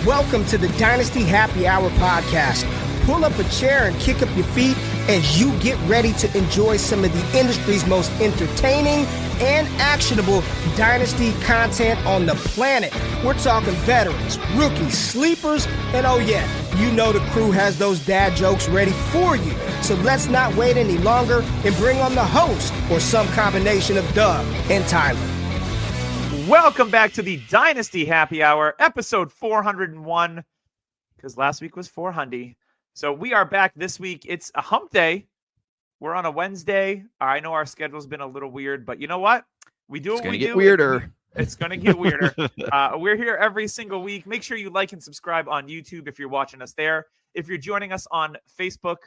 Welcome to the Dynasty Happy Hour podcast. Pull up a chair and kick up your feet as you get ready to enjoy some of the industry's most entertaining and actionable Dynasty content on the planet. We're talking veterans, rookies, sleepers, and oh yeah, you know the crew has those dad jokes ready for you. So let's not wait any longer and bring on the host or some combination of Doug and Tyler. Welcome back to the Dynasty Happy Hour, episode 401, because last week was 400. So we are back this week. It's a hump day. We're on a Wednesday. I know our schedule's been a little weird, but you know what? We do what we do. It's going to get weirder. It's going to get weirder. We're here every single week. Make sure you like and subscribe on YouTube if you're watching us there. If you're joining us on Facebook,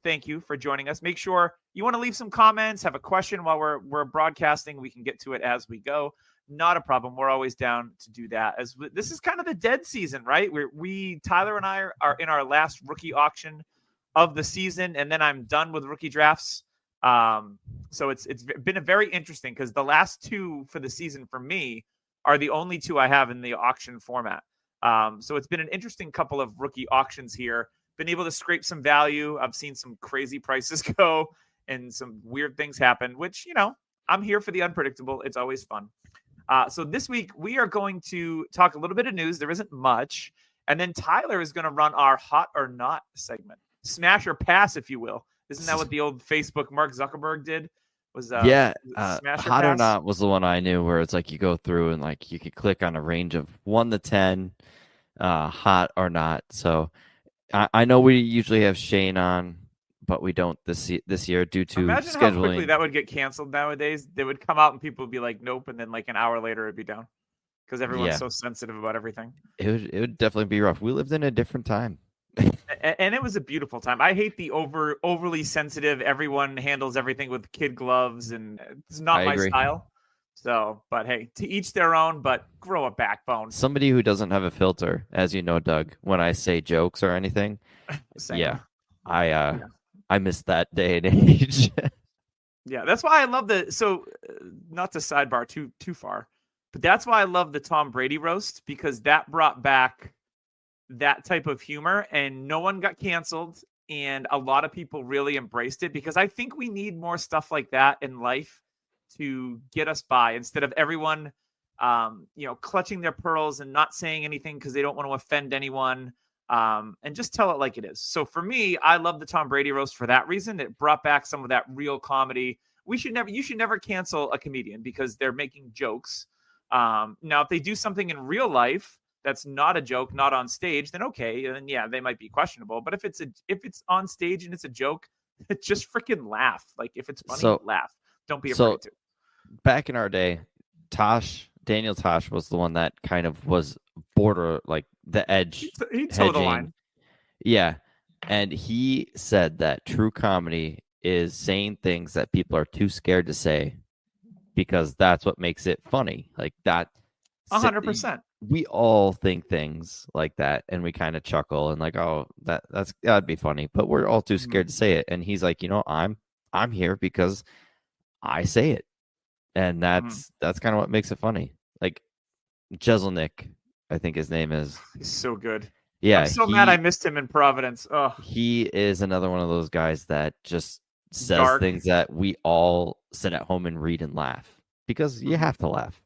thank you for joining us. Make sure you want to leave some comments, have a question while we're broadcasting. We can get to it as we go. Not a problem. We're always down to do that. As this is kind of the dead season, right? Tyler and I are in our last rookie auction of the season, and then I'm done with rookie drafts. So it's been a very interesting because the last two for the season for me are the only two I have in the auction format. So it's been an interesting couple of rookie auctions here. Been able to scrape some value. I've seen some crazy prices go and some weird things happen, which, you know, I'm here for the unpredictable. It's always fun. So this week, we are going to talk a little bit of news. There isn't much. And then Tyler is going to run our hot or not segment. Smash or pass, if you will. Isn't that what the old Facebook Mark Zuckerberg did? Hot or not was the one I knew where it's like you go through and like you could click on a range of 1 to 10, hot or not. So I know we usually have Shane on, but we don't this year due to Imagine scheduling. How quickly that would get canceled nowadays. They would come out and people would be like, nope. And then like an hour later, it'd be down because everyone's so sensitive about everything. It would definitely be rough. We lived in a different time. And it was a beautiful time. I hate the overly sensitive. Everyone handles everything with kid gloves, and it's not my style. So, but hey, to each their own, but grow a backbone. Somebody who doesn't have a filter, as you know, Doug, when I say jokes or anything. I miss that day and age. Yeah, that's why I love not to sidebar too far, but that's why I love the Tom Brady roast, because that brought back that type of humor and no one got canceled. And a lot of people really embraced it because I think we need more stuff like that in life to get us by instead of everyone, clutching their pearls and not saying anything because they don't want to offend anyone. And just tell it like it is. So for me, I love the Tom Brady roast for that reason. It brought back some of that real comedy. You should never cancel a comedian because they're making jokes. Now, if they do something in real life that's not a joke, not on stage, then okay, then yeah, they might be questionable. But if it's on stage and it's a joke, just freaking laugh. Like if it's funny, laugh. Don't be afraid to. Back in our day, Daniel Tosh was the one that kind of was border, like the edge. He toed the line. Yeah. And he said that true comedy is saying things that people are too scared to say because that's what makes it funny. Like that. 100%. We all think things like that and we kind of chuckle and like, oh, that'd be funny, but we're all too scared to say it. And he's like, I'm here because I say it. And that's kind of what makes it funny. Like Jeselnik, I think his name is. He's so good. Yeah. I'm so mad I missed him in Providence. Oh. He is another one of those guys that just says things that we all sit at home and read and laugh because you have to laugh.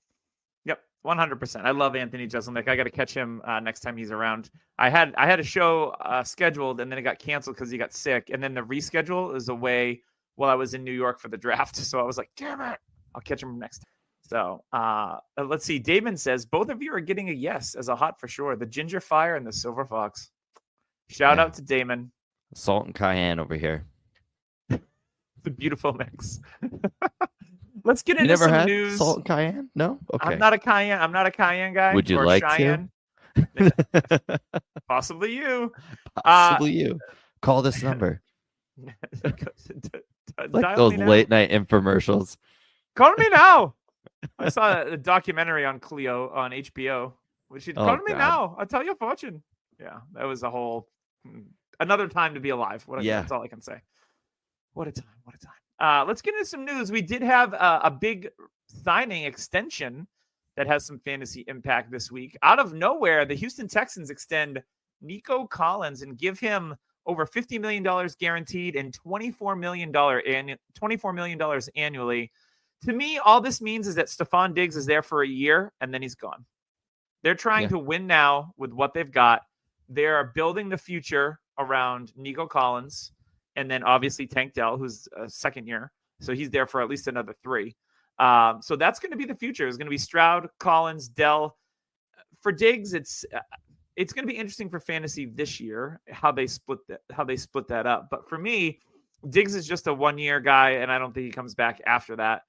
Yep. 100%. I love Anthony Jeselnik. I got to catch him next time he's around. I had a show scheduled and then it got canceled because he got sick. And then the reschedule is away while I was in New York for the draft. So I was like, damn it. I'll catch him next time. So let's see. Damon says, both of you are getting a yes as a hot for sure. The Ginger Fire and the Silver Fox. Shout out to Damon. Salt and cayenne over here. It's a beautiful mix. Let's get into some news. Salt and cayenne? No? Okay. I'm not a cayenne guy. Would you like Cheyenne. to? Possibly you. Possibly you. Call this number. Like those late night infomercials. Call me now. I saw a documentary on Cleo on HBO. Call me now. I'll tell you a fortune. Yeah, that was another time to be alive. That's all I can say. What a time. Let's get into some news. We did have a big signing extension that has some fantasy impact this week. Out of nowhere, the Houston Texans extend Nico Collins and give him over $50 million guaranteed and $24 million annually. To me, all this means is that Stephon Diggs is there for a year and then he's gone. They're trying to win now with what they've got. They're building the future around Nico Collins and then obviously Tank Dell, who's a second year. So he's there for at least another 3. So that's going to be the future. It's going to be Stroud, Collins, Dell. For Diggs, it's going to be interesting for fantasy this year how they split that up. But for me, Diggs is just a 1-year guy, and I don't think he comes back after that.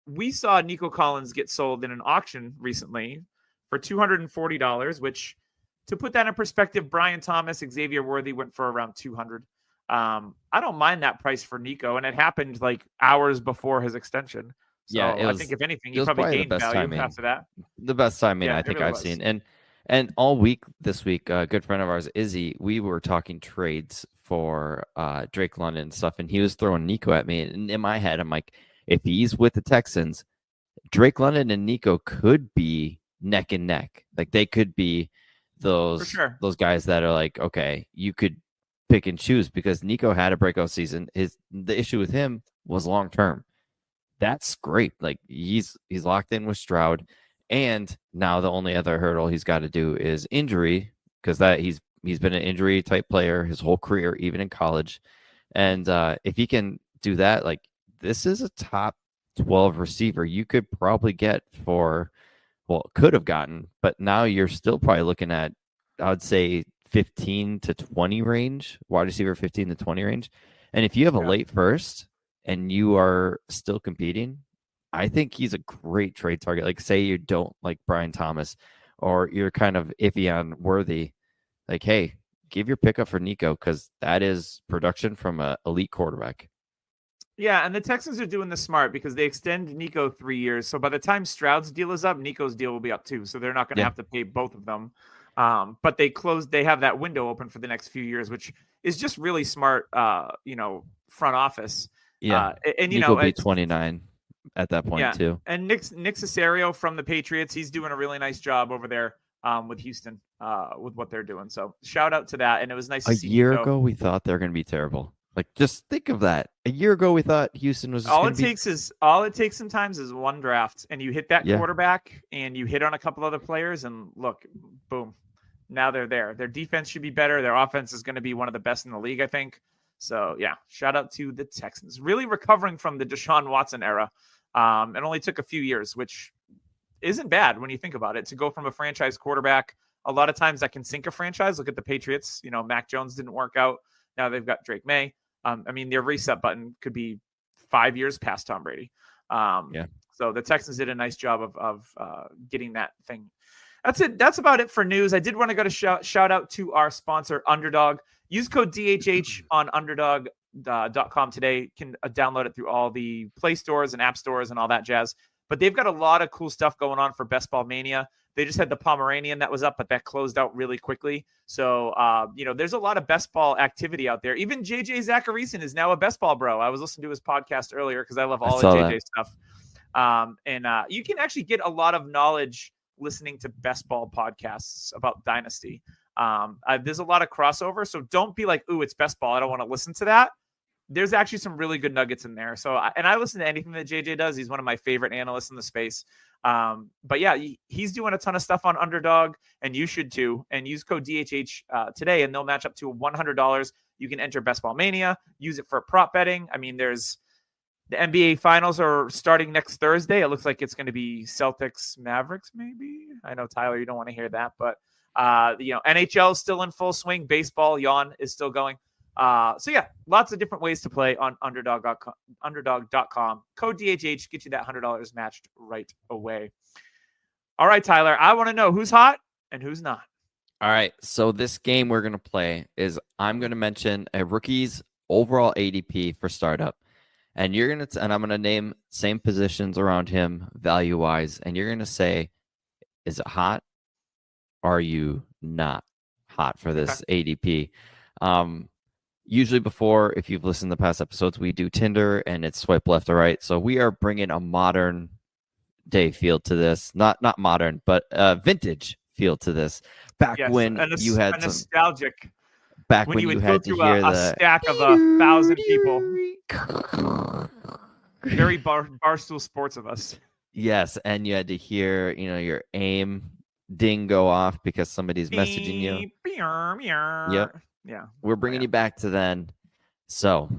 We saw Nico Collins get sold in an auction recently for $240, which, to put that in perspective, Brian Thomas, Xavier Worthy went for around $200. I don't mind that price for Nico, and it happened like hours before his extension. So I think if anything, he probably gained value after that. The best timing I think I've seen. And all week this week, a good friend of ours, Izzy, we were talking trades for Drake London and stuff, and he was throwing Nico at me. And in my head, I'm like, if he's with the Texans, Drake London and Nico could be neck and neck. Like they could be those guys that are like, okay, you could pick and choose, because Nico had a breakout season. The issue with him was long term. That's great. Like he's locked in with Stroud, and now the only other hurdle he's got to do is injury, because that he's been an injury type player his whole career, even in college. And if he can do that, like this is a top 12 receiver you could probably get for, well, could have gotten, but now you're still probably looking at, I would say 15 to 20 range, wide receiver 15 to 20 range. And if you have a late first and you are still competing, I think he's a great trade target. Like say you don't like Brian Thomas, or you're kind of iffy on Worthy, like, hey, give your pickup for Nico, because that is production from an elite quarterback. Yeah, and the Texans are doing this smart because they extend Nico 3 years. So by the time Stroud's deal is up, Nico's deal will be up too. So they're not going to have to pay both of them. But they have that window open for the next few years, which is just really smart, front office. Yeah. And Nico will be 29 at that point too. And Nick Caserio from the Patriots, he's doing a really nice job over there with Houston, with what they're doing. So shout out to that. And it was nice to see. A year ago, we thought they were going to be terrible. Like, just think of that. A year ago, we thought Houston was just all it takes sometimes is one draft, and you hit that quarterback, and you hit on a couple other players, and look, boom, now they're there. Their defense should be better. Their offense is going to be one of the best in the league, I think. So yeah, shout out to the Texans, really recovering from the Deshaun Watson era. It only took a few years, which isn't bad when you think about it, to go from a franchise quarterback. A lot of times that can sink a franchise. Look at the Patriots. Mac Jones didn't work out. Now they've got Drake May. Their reset button could be 5 years past Tom Brady. So the Texans did a nice job of getting that thing. That's it. That's about it for news. I did want to go to shout out to our sponsor, Underdog. Use code DHH on Underdog.com today. Can download it through all the Play stores and App stores and all that jazz. But they've got a lot of cool stuff going on for Best Ball Mania. They just had the Pomeranian that was up, but that closed out really quickly. So, there's a lot of best ball activity out there. Even JJ Zacharyson is now a best ball bro. I was listening to his podcast earlier because I love all the JJ stuff. And you can actually get a lot of knowledge listening to best ball podcasts about Dynasty. There's a lot of crossover. So don't be like, ooh, it's best ball, I don't want to listen to that. There's actually some really good nuggets in there. So, I listen to anything that JJ does. He's one of my favorite analysts in the space. But yeah, he's doing a ton of stuff on Underdog, and you should too. And use code DHH today, and they'll match up to $100. You can enter Best Ball Mania, use it for prop betting. There's the NBA Finals are starting next Thursday. It looks like it's going to be Celtics Mavericks, maybe. I know, Tyler, you don't want to hear that, but NHL is still in full swing. Baseball, yawn, is still going. So yeah, lots of different ways to play on underdog.com. Code DHH, get you that $100 matched right away. All right, Tyler, I want to know who's hot and who's not. All right. So this game we're going to play is I'm going to mention a rookie's overall ADP for startup. And I'm going to name same positions around him value wise. And you're going to say, is it hot? Or are you not hot for this ADP? Usually before, if you've listened to past episodes, we do Tinder and it's swipe left or right. So we are bringing a modern day feel to this. Not modern, but vintage feel to this. Back Yes, when you a had nostalgic. back When when you you would go had to through hear a the stack of 1,000 people. Very barstool sports of us. yes, and you had to hear, your aim ding go off because somebody's messaging you. Yep. Yeah. We're bringing you back to then. So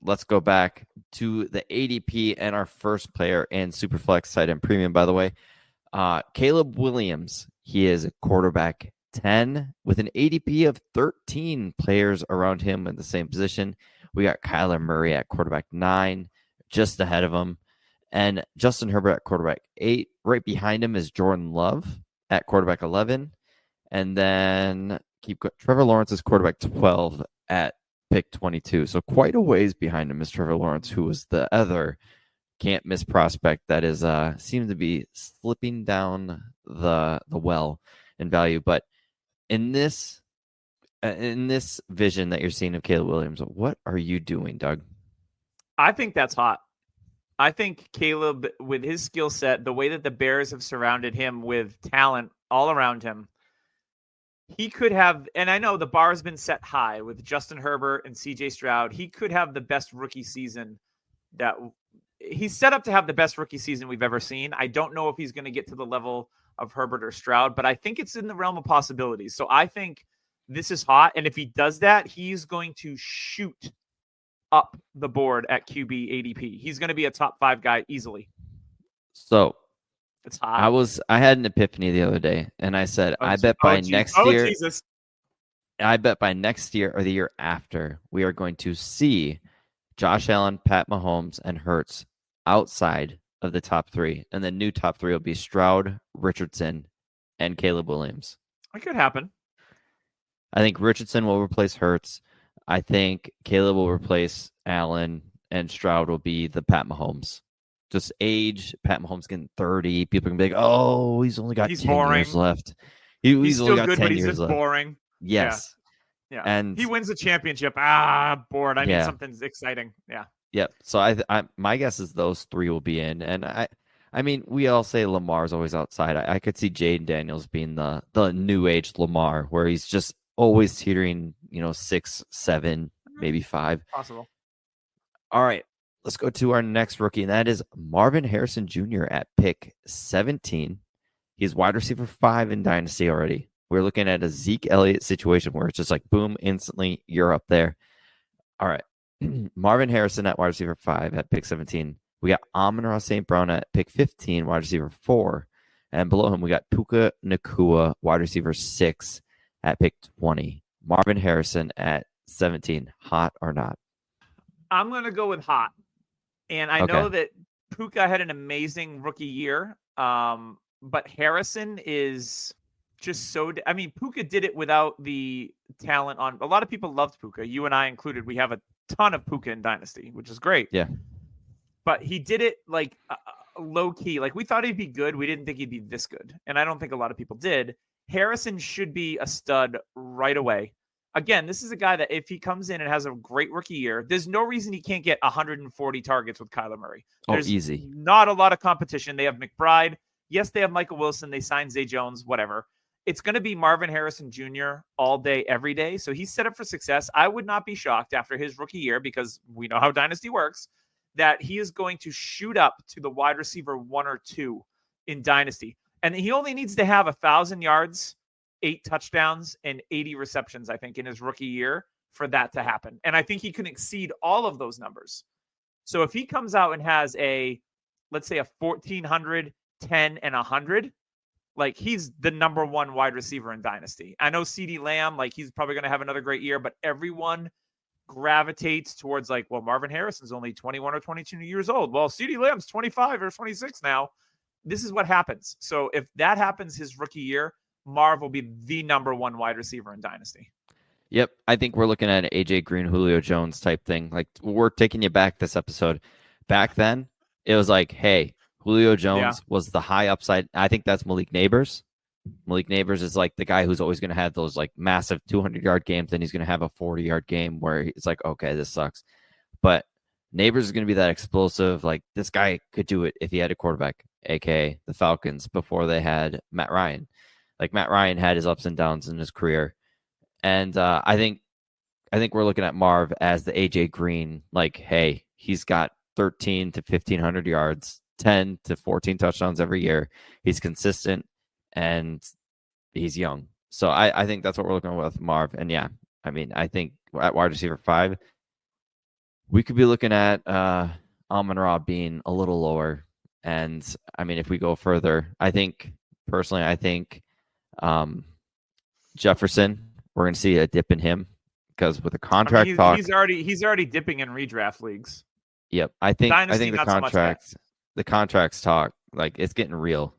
let's go back to the ADP and our first player in Superflex site and premium, by the way. Caleb Williams. He is a quarterback 10 with an ADP of 13 players around him in the same position. We got Kyler Murray at quarterback 9, just ahead of him. And Justin Herbert at quarterback 8. Right behind him is Jordan Love at quarterback 11. And then Trevor Lawrence is quarterback 12 at pick 22. So quite a ways behind him is Trevor Lawrence, who was the other can't miss prospect that is seems to be slipping down the well in value. But in this vision that you're seeing of Caleb Williams, what are you doing, Doug? I think that's hot. I think Caleb, with his skill set, the way that the Bears have surrounded him with talent all around him, he could have, and I know the bar has been set high with Justin Herbert and CJ Stroud. He could have the best rookie season that he's set up to have the best rookie season we've ever seen. I don't know if he's going to get to the level of Herbert or Stroud, but I think it's in the realm of possibilities. So I think this is hot. And if he does that, he's going to shoot up the board at QB ADP. He's going to be a top 5 guy easily. So it's hot. I had an epiphany the other day, and I said, I bet by next year, Jesus. I bet by next year or the year after, we are going to see Josh Allen, Pat Mahomes, and Hurts outside of the top 3. And the new top 3 will be Stroud, Richardson, and Caleb Williams. It could happen. I think Richardson will replace Hurts. I think Caleb will replace Allen, and Stroud will be the Pat Mahomes. Just age, Pat Mahomes getting 30. People can be like, oh, he's only got 10 years left. He's only got 10 years left. Boring. Yes. Yeah. And he wins the championship. Bored. I need something exciting. Yeah. Yep. So I my guess is those 3 will be in. And I mean, we all say Lamar's always outside. I could see Jaden Daniels being the new age Lamar, where he's just always teetering, 6, 7, maybe 5. Possible. All right. Let's go to our next rookie, and that is Marvin Harrison Jr. at pick 17. He's wide receiver 5 in Dynasty already. We're looking at a Zeke Elliott situation where it's just like, boom, instantly, you're up there. All right. Marvin Harrison at wide receiver 5 at pick 17. We got Amon-Ra St. Brown at pick 15, wide receiver 4. And below him, we got Puka Nacua, wide receiver 6 at pick 20. Marvin Harrison at 17. Hot or not? I'm going to go with hot. And I know that Puka had an amazing rookie year, but Harrison is just so... I mean, Puka did it without the talent on... A lot of people loved Puka, you and I included. We have a ton of Puka in Dynasty, which is great. Yeah. But he did it like low-key. Like, we thought he'd be good. We didn't think he'd be this good. And I don't think a lot of people did. Harrison should be a stud right away. Again, this is a guy that if he comes in and has a great rookie year, there's no reason he can't get 140 targets with Kyler Murray. There's easy. Not a lot of competition. They have McBride. Yes, they have Michael Wilson. They signed Zay Jones, whatever. It's going to be Marvin Harrison Jr. all day, every day. So he's set up for success. I would not be shocked after his rookie year, because we know how Dynasty works, that he is going to shoot up to the wide receiver 1 or 2 in Dynasty. And he only needs to have 1,000 yards, 8 touchdowns, and 80 receptions, I think, in his rookie year for that to happen. And I think he can exceed all of those numbers. So if he comes out and has let's say a 1,400, 10, and 100, like, he's the number 1 wide receiver in Dynasty. I know CeeDee Lamb, like, he's probably going to have another great year, but everyone gravitates towards like, well, Marvin Harrison's only 21 or 22 years old. Well, CeeDee Lamb's 25 or 26 now. This is what happens. So if that happens his rookie year, Marv will be the number 1 wide receiver in Dynasty. Yep. I think we're looking at an AJ Green, Julio Jones type thing. Like, we're taking you back this episode. Back then, it was like, hey, Julio Jones was the high upside. I think that's Malik Neighbors. Malik Neighbors is like the guy who's always going to have those like massive 200-yard games, and he's going to have a 40-yard game where it's like, okay, this sucks. But Neighbors is going to be that explosive. Like, this guy could do it if he had a quarterback, aka the Falcons, before they had Matt Ryan. Like, Matt Ryan had his ups and downs in his career, and I think we're looking at Marv as the AJ Green. Like, hey, he's got 13 to 1,500 yards, 10 to 14 touchdowns every year. He's consistent and he's young. So I think that's what we're looking at with Marv. And yeah, I mean, I think at wide receiver 5, we could be looking at Amon-Ra being a little lower. And I mean, if we go further, I think Jefferson, we're going to see a dip in him because with the contract talk, he's already dipping in redraft leagues. Yep, I think Dynasty, the contracts talk, like, it's getting real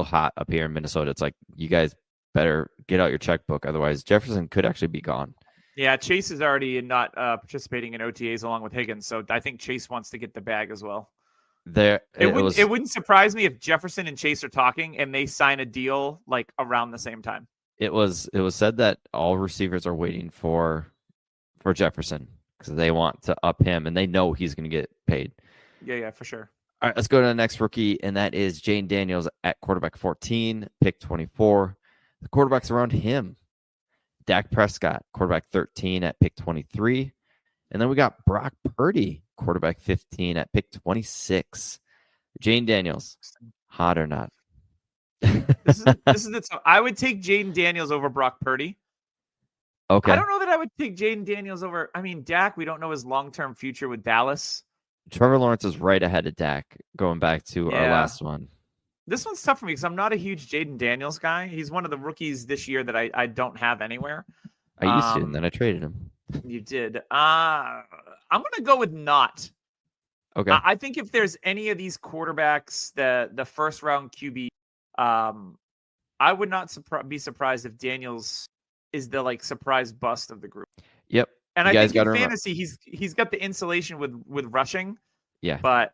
hot up here in Minnesota. It's like, you guys better get out your checkbook, otherwise Jefferson could actually be gone. Yeah, Chase is already not participating in OTAs along with Higgins, so I think Chase wants to get the bag as well. It wouldn't surprise me if Jefferson and Chase are talking and they sign a deal like around the same time. It was said that all receivers are waiting for Jefferson because they want to up him and they know he's going to get paid. Yeah, for sure. All right, let's go to the next rookie, and that is Jane Daniels at quarterback 14, pick 24. The quarterbacks around him: Dak Prescott, quarterback 13 at pick 23. And then we got Brock Purdy, quarterback 15 at pick 26. Jane Daniels, hot or not? This is it. So I would take Jaden Daniels over Brock Purdy. Okay. I don't know that I would take Jaden Daniels over. I mean, Dak, we don't know his long-term future with Dallas. Trevor Lawrence is right ahead of Dak, going back to our last one. This one's tough for me because I'm not a huge Jaden Daniels guy. He's one of the rookies this year that I don't have anywhere. I used to, and then I traded him. You did. I'm going to go with not. Okay. I think if there's any of these quarterbacks, the first round QB, I would not be surprised if Daniels is the like surprise bust of the group. Yep. And I think in fantasy, he's got the insulation with rushing. Yeah. But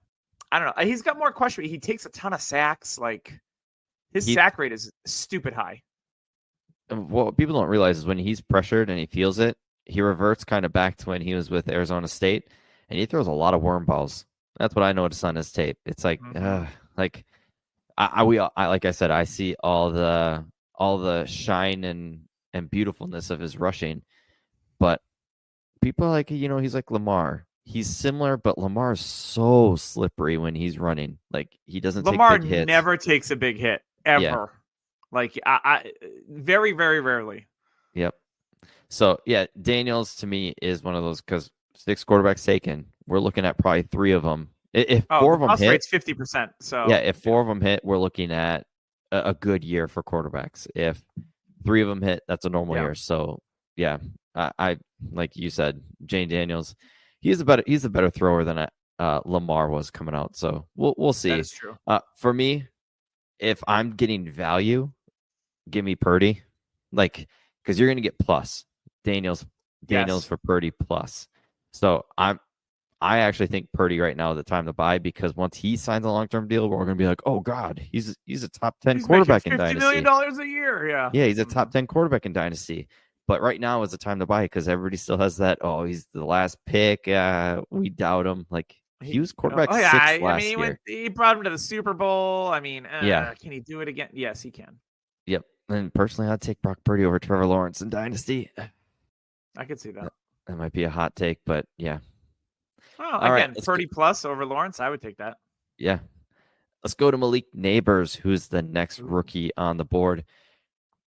I don't know. He's got more question. He takes a ton of sacks. Like, his sack rate is stupid high. What people don't realize is when he's pressured and he feels it, he reverts kind of back to when he was with Arizona State, and he throws a lot of worm balls. That's what I noticed on his tape. It's like, like I said, I see all the shine and beautifulness of his rushing, but people are like, he's like Lamar. He's similar, but Lamar is so slippery when he's running. Like, he doesn't take big hits. Never takes a big hit ever. Yeah. Like, I very, very rarely. Yep. So yeah, Daniels to me is one of those, because 6 quarterbacks taken, we're looking at probably 3 of them. If 4 of them hit, rate's 50%. So yeah, if 4 of them hit, we're looking at a good year for quarterbacks. If 3 of them hit, that's a normal year. So yeah, I like you said, Jane Daniels, he's a better thrower than Lamar was coming out. So we'll see. That is true. For me, if I'm getting value, give me Purdy, like, because you're going to get plus Daniels for Purdy plus. So I actually think Purdy right now is the time to buy, because once he signs a long-term deal, we're going to be like, oh God, he's a top 10 quarterback in Dynasty. $50 million a year. Yeah. Yeah, he's a top 10 quarterback in Dynasty. But right now is the time to buy, because everybody still has that, oh, he's the last pick. We doubt him. Like, he was quarterback 6 last year. He brought him to the Super Bowl. I mean, can he do it again? Yes, he can. Yep. And personally, I'd take Brock Purdy over Trevor Lawrence in Dynasty. I could see that. That might be a hot take, but yeah. Well, again, Purdy plus over Lawrence, I would take that. Yeah. Let's go to Malik Neighbors, who's the next rookie on the board.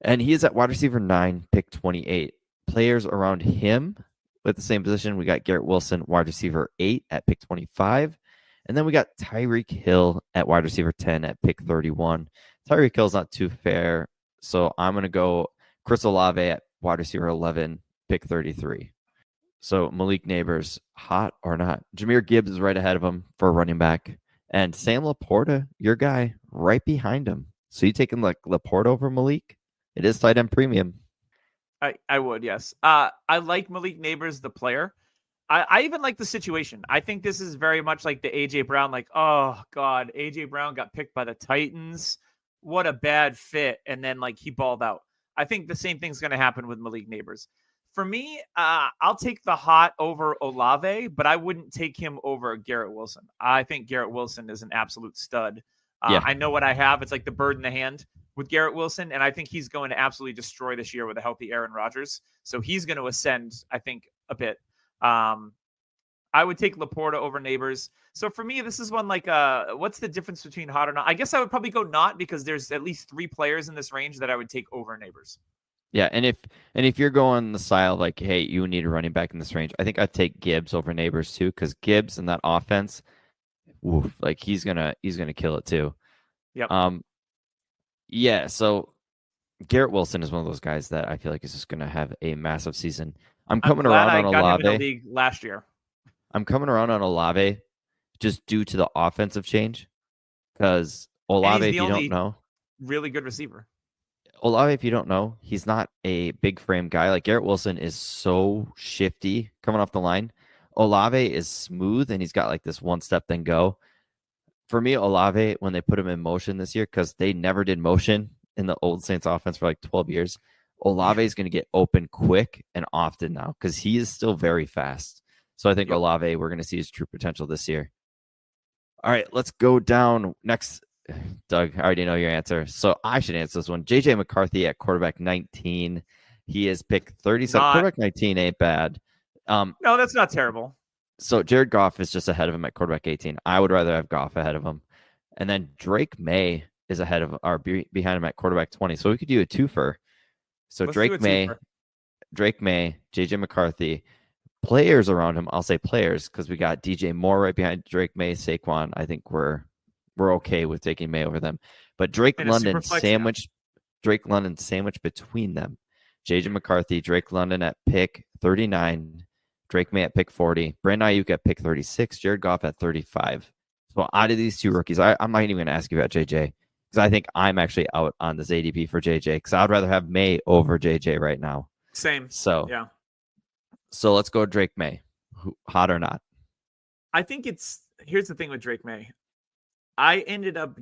And he is at wide receiver 9, pick 28. Players around him with the same position, we got Garrett Wilson, wide receiver 8 at pick 25. And then we got Tyreek Hill at wide receiver 10 at pick 31. Tyreek Hill's not too fair, so I'm going to go Chris Olave at wide receiver 11, pick 33. So Malik Neighbors, hot or not? Jahmyr Gibbs is right ahead of him for a running back. And Sam Laporta, your guy, right behind him. So you taking like Laporta over Malik? It is tight end premium. I would, yes. I like Malik Neighbors, the player. I even like the situation. I think this is very much like the A.J. Brown, like, oh, God, A.J. Brown got picked by the Titans. What a bad fit. And then, like, he balled out. I think the same thing's going to happen with Malik Neighbors. For me, I'll take the hot over Olave, but I wouldn't take him over Garrett Wilson. I think Garrett Wilson is an absolute stud. Yeah. I know what I have. It's like the bird in the hand with Garrett Wilson, and I think he's going to absolutely destroy this year with a healthy Aaron Rodgers. So he's going to ascend, I think, a bit. I would take Laporta over Neighbors. So for me, this is one like, what's the difference between hot or not? I guess I would probably go not, because there's at least 3 players in this range that I would take over Neighbors. Yeah, and if you're going the style like, hey, you need a running back in this range, I think I'd take Gibbs over Neighbors too, because Gibbs and that offense, woof, like he's gonna kill it too. Yep. Yeah. So Garrett Wilson is one of those guys that I feel like is just gonna have a massive season. I'm coming around on Olave. Him in the league last year. I'm coming around on Olave just due to the offensive change, because Olave, if you don't know, really good receiver. Olave, if you don't know, he's not a big frame guy. Like Garrett Wilson is so shifty coming off the line. Olave is smooth, and he's got like this one step then go. For me, Olave, when they put him in motion this year, because they never did motion in the old Saints offense for like 12 years, Olave is going to get open quick and often now, because he is still very fast. So I think Olave, we're going to see his true potential this year. All right, let's go down next. Doug, I already know your answer, so I should answer this one. JJ McCarthy at quarterback 19. He is picked 37. Quarterback 19 ain't bad. No, that's not terrible. So Jared Goff is just ahead of him at quarterback 18. I would rather have Goff ahead of him. And then Drake May is ahead of behind him at quarterback 20. So we could do a twofer. So Drake May, JJ McCarthy. Players around him, I'll say players, because we got DJ Moore right behind Drake May, Saquon. I think we're okay with taking May over them. But Drake London sandwich between them. JJ McCarthy, Drake London at pick 39, Drake May at pick 40, Brandon Ayuk at pick 36, Jared Goff at 35. So out of these two rookies, I'm not even going to ask you about JJ, because I think I'm actually out on this ADP for JJ, because I'd rather have May over JJ right now. Same. So yeah. So let's go Drake May, hot or not. I think here's the thing with Drake May. I ended up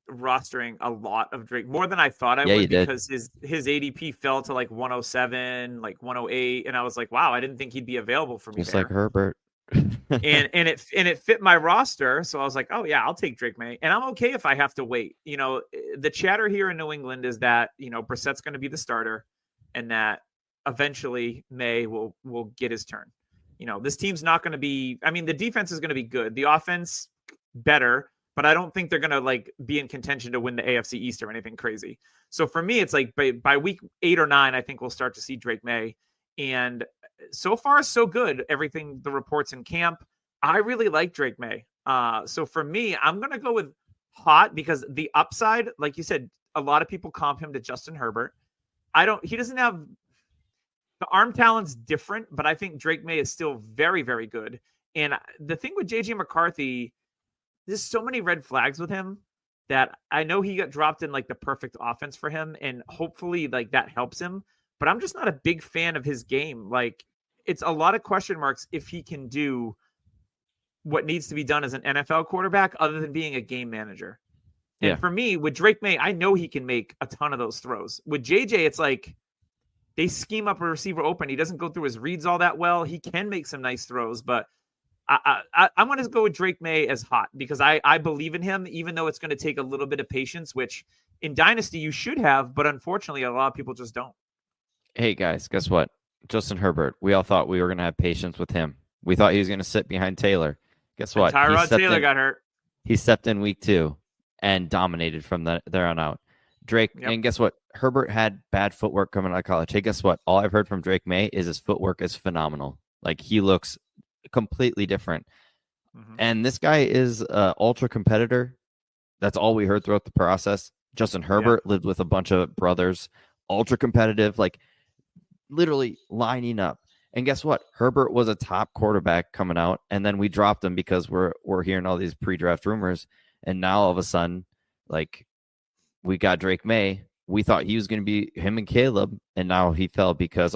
rostering a lot of Drake, more than I thought I would, because his ADP fell to like 107, like 108, and I was like, wow, I didn't think he'd be available for me. Just like Herbert. and it fit my roster, so I was like, oh yeah, I'll take Drake May, and I'm okay if I have to wait. You know, the chatter here in New England is that, you know, Brissett's going to be the starter, and that eventually May will get his turn. You know, this team's not going to be. I mean, the defense is going to be good, the offense better, but I don't think they're going to like be in contention to win the AFC East or anything crazy. So for me, it's like by week 8 or 9, I think we'll start to see Drake May. And so far, so good. Everything, the reports in camp, I really like Drake May. So for me, I'm going to go with hot, because the upside, like you said, a lot of people comp him to Justin Herbert. He doesn't have the arm talent's different, but I think Drake May is still very, very good. And the thing with JJ McCarthy, there's so many red flags with him that I know he got dropped in like the perfect offense for him, and hopefully like that helps him. But I'm just not a big fan of his game. Like, it's a lot of question marks if he can do what needs to be done as an NFL quarterback other than being a game manager. And for me, with Drake May, I know he can make a ton of those throws. With JJ, it's like they scheme up a receiver open. He doesn't go through his reads all that well. He can make some nice throws, but I'm going to go with Drake May as hot, because I believe in him, even though it's going to take a little bit of patience, which in Dynasty you should have, but unfortunately a lot of people just don't. Hey guys, guess what? Justin Herbert, we all thought we were going to have patience with him. We thought he was going to sit behind Taylor. Guess what? Tyrod Taylor got hurt. He stepped in week 2 and dominated from there on out. Drake, and guess what? Herbert had bad footwork coming out of college. Hey, guess what? All I've heard from Drake May is his footwork is phenomenal. Like, he looks completely different. Mm-hmm. And this guy is an ultra competitor. That's all we heard throughout the process. Justin Herbert lived with a bunch of brothers, ultra competitive, like literally lining up. And guess what? Herbert was a top quarterback coming out, and then we dropped him because we're hearing all these pre-draft rumors. And now all of a sudden, like, we got Drake May. We thought he was going to be him and Caleb, and now he fell because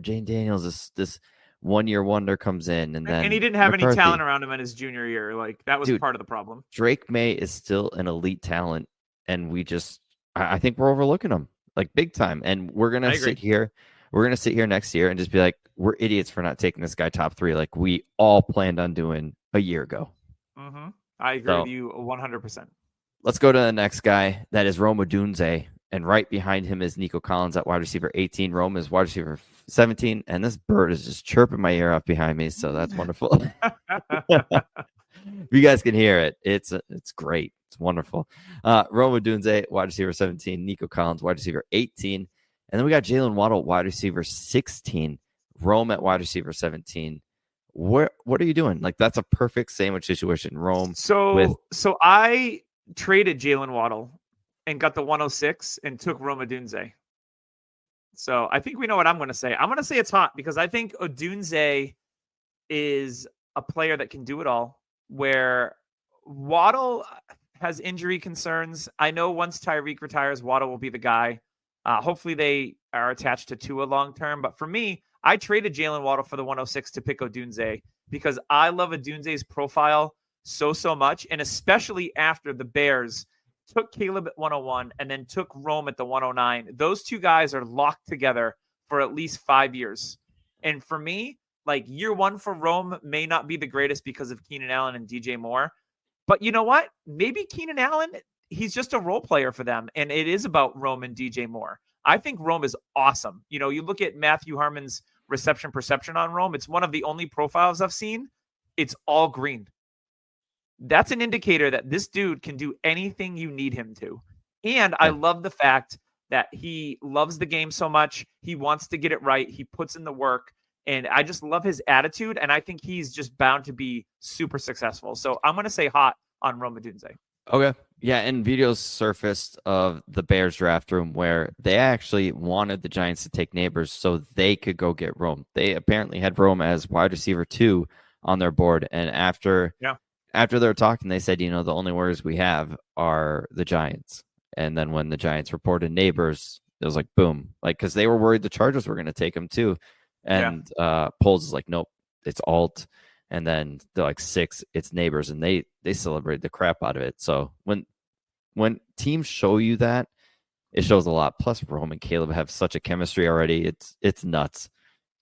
Jane Daniels, this 1-year wonder comes in, and then he didn't have any talent around him in his junior year. Like, that was part of the problem. Drake May is still an elite talent, and I think we're overlooking him like big time. And we're gonna sit here we're gonna sit here next year and just be like, we're idiots for not taking this guy top 3, like we all planned on doing a year ago. Mm-hmm. I agree with you 100%. Let's go to the next guy. That is Rome Odunze. And right behind him is Nico Collins at wide receiver 18. Rome is wide receiver 17. And this bird is just chirping my ear off behind me. So that's wonderful. You guys can hear it. It's great. It's wonderful. Rome Odunze, wide receiver 17. Nico Collins, wide receiver 18. And then we got Jalen Waddle, wide receiver 16. Rome at wide receiver 17. What are you doing? Like, that's a perfect sandwich situation. Rome. So I traded Jalen Waddle and got the 106 and took Rome Odunze. So I think we know what I'm going to say. I'm going to say it's hot because I think Odunze is a player that can do it all, where Waddle has injury concerns. I know once Tyreek retires, Waddle will be the guy. Hopefully they are attached to Tua long term. But for me, I traded Jalen Waddle for the 106 to pick Odunze because I love Odunze's profile so much. And especially after the Bears took Caleb at 101 and then took Rome at the 109. Those two guys are locked together for at least 5 years. And for me, like, year one for Rome may not be the greatest because of Keenan Allen and DJ Moore. But you know what? Maybe Keenan Allen, he's just a role player for them. And it is about Rome and DJ Moore. I think Rome is awesome. You know, you look at Matthew Harmon's reception perception on Rome. It's one of the only profiles I've seen. It's all green. That's an indicator that this dude can do anything you need him to. And I love the fact that he loves the game so much. He wants to get it right. He puts in the work. And I just love his attitude. And I think he's just bound to be super successful. So I'm going to say hot on Rome Odunze. Okay. Yeah, and videos surfaced of the Bears draft room where they actually wanted the Giants to take Neighbors so they could go get Rome. They apparently had Rome as wide receiver 2 on their board. And after they were talking, they said, the only worries we have are the Giants. And then when the Giants reported Neighbors, it was like, boom. Like, because they were worried the Chargers were going to take him too. And Poles is like, nope, it's Alt. And then they're like 6, it's Neighbors. And they celebrated the crap out of it. So when teams show you that, it shows a lot. Plus, Rome and Caleb have such a chemistry already. It's nuts.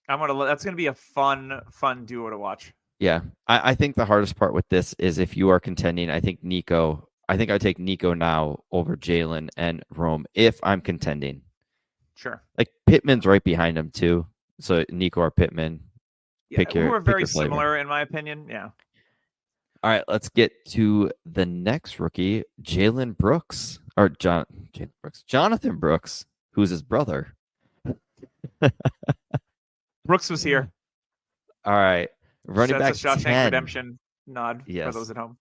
That's gonna be a fun duo to watch. Yeah, I think the hardest part with this is if you are contending. I think I take Nico now over Jalen and Rome if I'm contending. Sure. Like Pittman's right behind him too. So Nico or Pittman. Who are very similar in my opinion. Yeah. All right, let's get to the next rookie, Jonathan Brooks, who's his brother. Brooks was here. All right, running back a Shawshank 10. Redemption nod for those at home.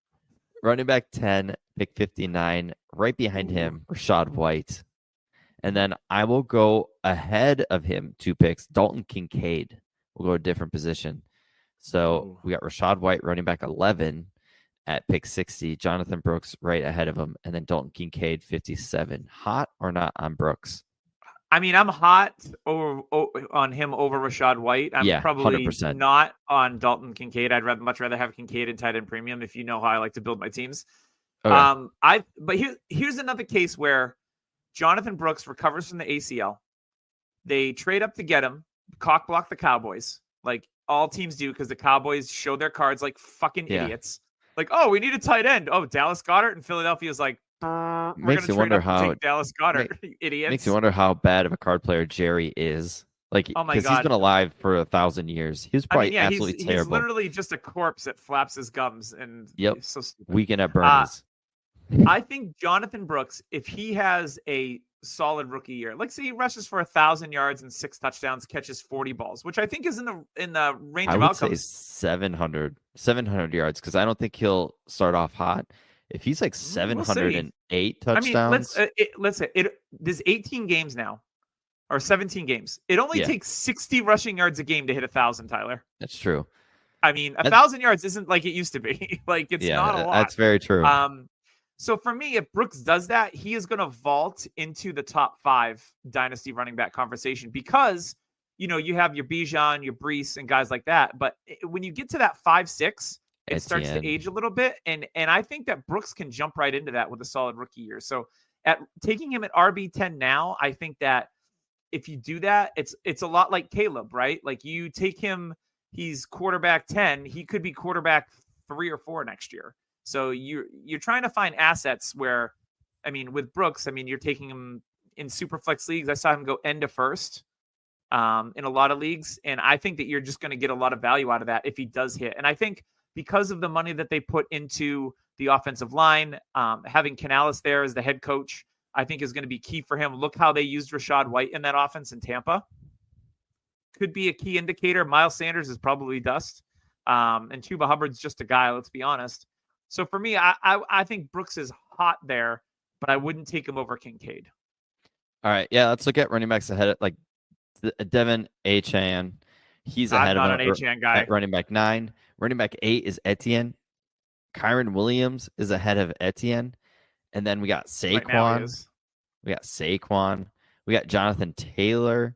Running back 10, pick 59. Right behind him, Rachaad White. And then I will go ahead of him 2 picks, Dalton Kincaid. We'll go a different position. So we got Rachaad White, running back 11 at pick 60. Jonathan Brooks right ahead of him. And then Dalton Kincaid, 57. Hot or not on Brooks? I mean, I'm hot on him over Rachaad White. I'm probably 100%. Not on Dalton Kincaid. I'd much rather have Kincaid in tight end premium if you know how I like to build my teams. Okay. But here's another case where Jonathan Brooks recovers from the ACL. They trade up to get him, cock block the Cowboys, like all teams do, because the Cowboys show their cards like fucking idiots. Like, oh, we need a tight end. Oh, Dallas Goedert, and Philadelphia's like, we're going to trade up and take Dallas Goedert. Idiots. Makes you wonder how bad of a card player Jerry is. Like, oh my God, he's been alive for 1,000 years. He was probably absolutely terrible. He's literally just a corpse that flaps his gums and he's so stupid. Weekend at Bernie's. I think Jonathan Brooks, if he has a solid rookie year, like say he rushes for 1,000 yards and 6 touchdowns, catches 40 balls, which I think is in the range of outcomes. I would say 700 yards, because I don't think he'll start off hot. If he's like 708 touchdowns, I mean, let's say there's 18 games now, or 17 games. It only takes 60 rushing yards a game to hit 1,000. Tyler, that's true. I mean, 1,000 yards isn't like it used to be. Like, it's not a lot. That's very true. So for me, if Brooks does that, he is going to vault into the top 5 dynasty running back conversation, because, you have your Bijan, your Brees, and guys like that. But when you get to that 5-6, it starts to age a little bit. And I think that Brooks can jump right into that with a solid rookie year. So taking him at RB10 now, I think that if you do that, it's a lot like Caleb, right? Like you take him, he's quarterback 10, he could be quarterback 3 or 4 next year. So you're trying to find assets where, I mean, with Brooks, I mean, you're taking him in super flex leagues. I saw him go end to first in a lot of leagues. And I think that you're just going to get a lot of value out of that if he does hit. And I think because of the money that they put into the offensive line, having Canales there as the head coach, I think is going to be key for him. Look how they used Rashad White in that offense in Tampa. Could be a key indicator. Miles Sanders is probably dust. And Chuba Hubbard's just a guy, let's be honest. So for me, I think Brooks is hot there, but I wouldn't take him over Kincaid. All right. Yeah, let's look at running backs ahead of like Devin Achane. He's ahead of an Achane guy. At running back 9. Running back 8 is Etienne. Kyron Williams is ahead of Etienne. And then we got Saquon. Right, we got Saquon. We got Jonathan Taylor.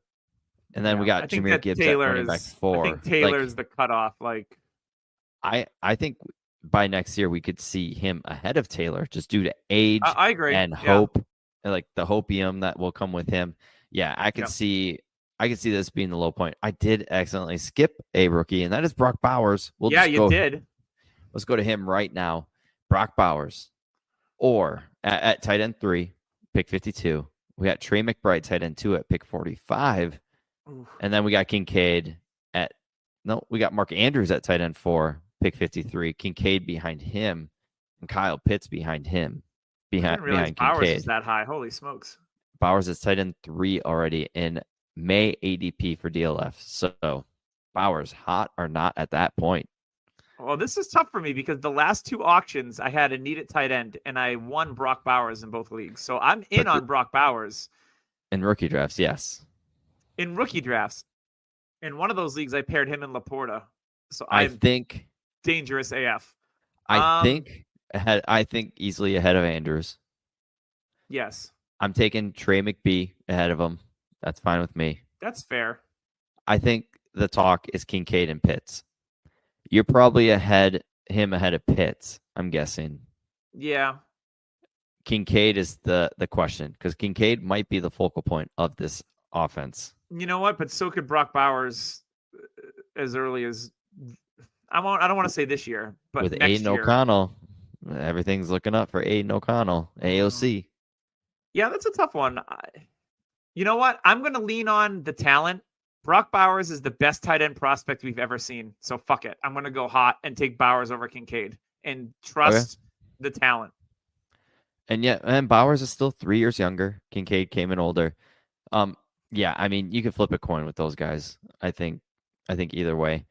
And then we got Jahmyr Gibbs at running back 4. I think Taylor's the cutoff. Like, I think by next year we could see him ahead of Taylor just due to age. I agree. And hope, like the hopium that will come with him. Yeah, I could see this being the low point. I did accidentally skip a rookie, and that is Brock Bowers. You did. Let's go to him right now. Brock Bowers. Or at tight end 3, pick 52. We got Trey McBride, tight end 2 at pick 45. Oof. And then we got Kincaid we got Mark Andrews at tight end 4, pick 53. Kincaid behind him, and Kyle Pitts behind him. Behind Bowers Kincaid. is that high. Holy smokes. Bowers is tight end 3 already in May ADP for DLF. So Bowers, hot or not at that point? Well, this is tough for me because the last 2 auctions I had a need at tight end, and I won Brock Bowers in both leagues. So I'm in on Brock Bowers. In rookie drafts, yes. In rookie drafts. In one of those leagues, I paired him in Laporta. So I think dangerous AF. I think easily ahead of Andrews. Yes. I'm taking Trey McBee ahead of him. That's fine with me. That's fair. I think the talk is Kincaid and Pitts. You're probably ahead of Pitts, I'm guessing. Yeah. Kincaid is the question because Kincaid might be the focal point of this offense. You know what? But so could Brock Bowers as early as I don't want to say this year, but with next Aiden year. O'Connell, everything's looking up for Aiden O'Connell, AOC. Yeah, that's a tough one. You know what? I'm going to lean on the talent. Brock Bowers is the best tight end prospect we've ever seen. So fuck it. I'm going to go hot and take Bowers over Kincaid and trust the talent. And Bowers is still 3 years younger. Kincaid came in older. Yeah, I mean, you can flip a coin with those guys. I think either way.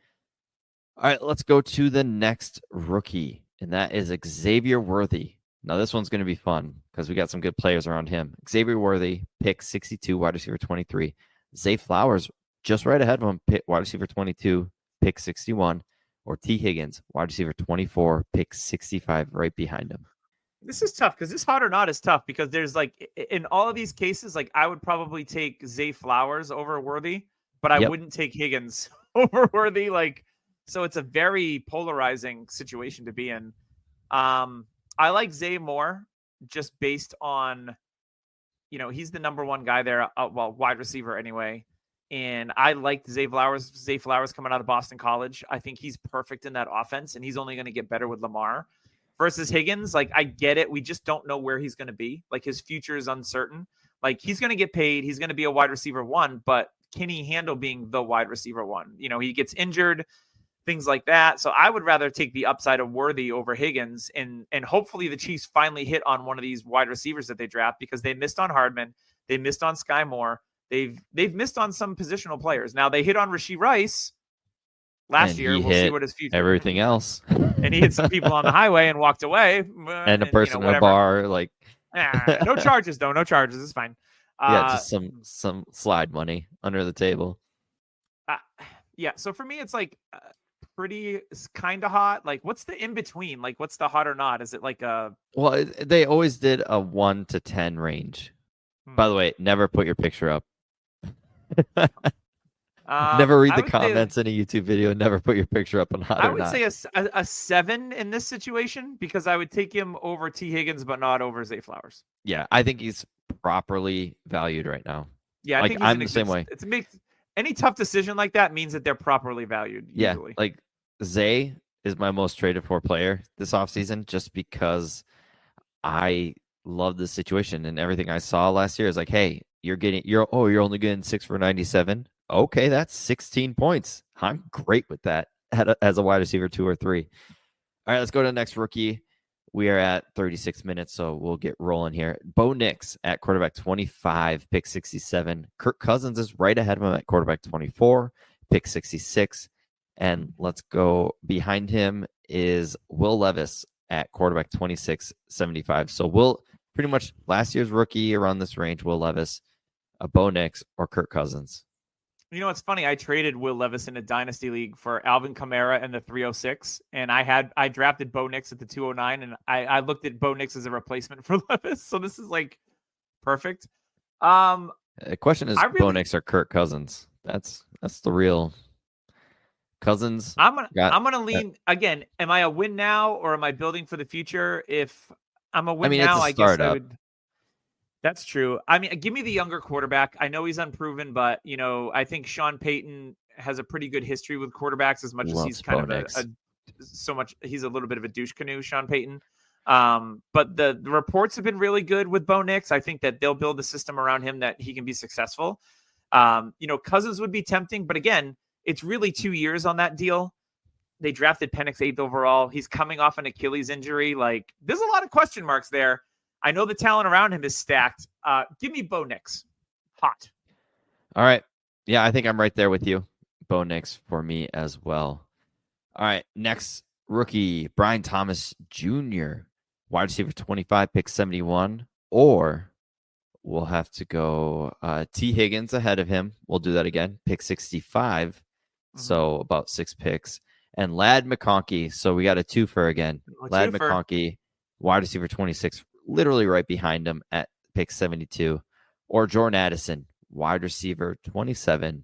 All right, let's go to the next rookie, and that is Xavier Worthy. Now, this one's going to be fun because we got some good players around him. Xavier Worthy, pick 62, wide receiver 23. Zay Flowers, just right ahead of him, pick wide receiver 22, pick 61. Or T. Higgins, wide receiver 24, pick 65, right behind him. This is tough because this hot or not is tough because there's like in all of these cases, like I would probably take Zay Flowers over Worthy, but I wouldn't take Higgins over Worthy. Like, so it's a very polarizing situation to be in. I like Zay more just based on, he's the number 1 guy there, wide receiver anyway. And I liked Zay Flowers coming out of Boston College. I think he's perfect in that offense, and he's only going to get better with Lamar. Versus Higgins, like, I get it. We just don't know where he's going to be. Like, his future is uncertain. Like, he's going to get paid. He's going to be a wide receiver 1, but can he handle being the wide receiver 1? He gets injured, things like that. So I would rather take the upside of Worthy over Higgins, and hopefully the Chiefs finally hit on one of these wide receivers that they draft because they missed on Hardman. They missed on Sky Moore. They've missed on some positional players. Now they hit on Rashee Rice last year. We'll see what his future. Everything else. And he hit some people on the highway and walked away. And a person in a bar, like. No charges though. No charges. It's fine. Yeah, just some slide money under the table. Yeah. So for me, it's like pretty kind of hot. Like, what's the in between? Like, what's the hot or not? Is it like a? Well, they always did a 1 to 10 range. By the way, never put your picture up. Never read the comments in a YouTube video. Never put your picture up on hot or not. I would say a 7 in this situation because I would take him over T. Higgins, but not over Zay Flowers. Yeah, I think he's properly valued right now. Yeah, I Like think he's I'm in a the same good. way. It's makes any tough decision like that means that they're properly valued. Yeah, Usually, like Zay is my most traded for player this offseason just because I love this situation and everything I saw last year is like, hey, you're only getting 6 for 97. Okay, that's 16 points. I'm great with that as a wide receiver 2 or 3. All right, let's go to the next rookie. We are at 36 minutes, so we'll get rolling here. Bo Nix at quarterback 25, pick 67. Kirk Cousins is right ahead of him at quarterback 24, pick 66. And let's go behind him is Will Levis at quarterback 26, 75. So Will, pretty much last year's rookie around this range, Will Levis, a Bo Nix, or Kirk Cousins. you know, it's funny. I traded Will Levis in a dynasty league for Alvin Kamara and the 306, and I drafted Bo Nix at the 209, and I looked at Bo Nix as a replacement for Levis. So this is like perfect. The question is Bo Nix or Kirk Cousins. That's the real Cousins. I'm gonna lean again. Am I a win now or am I building for the future? If I'm a win now, I guess I would. That's true. I mean, give me the younger quarterback. I know he's unproven, but you know, I think Sean Payton has a pretty good history with quarterbacks. As much as he's kind of he's a little bit of a douche canoe, Sean Payton. But the reports have been really good with Bo Nix. I think that they'll build a system around him that he can be successful. You know, Cousins would be tempting, but again, it's really 2 years on that deal. They drafted Penix 8th overall. He's coming off an Achilles injury. Like, there's a lot of question marks there. I know the talent around him is stacked. Give me Bo Nix. Hot. All right. Yeah, I think I'm right there with you. Bo Nix for me as well. All right. Next rookie, Brian Thomas Jr., wide receiver 25, pick 71. Or we'll have to go T. Higgins ahead of him. We'll do that again. Pick 65. Mm-hmm. So about 6 picks. And Ladd McConkey. So we got a twofer again. Ladd McConkey, wide receiver 26. Literally right behind him at pick 72, or Jordan Addison, wide receiver 27,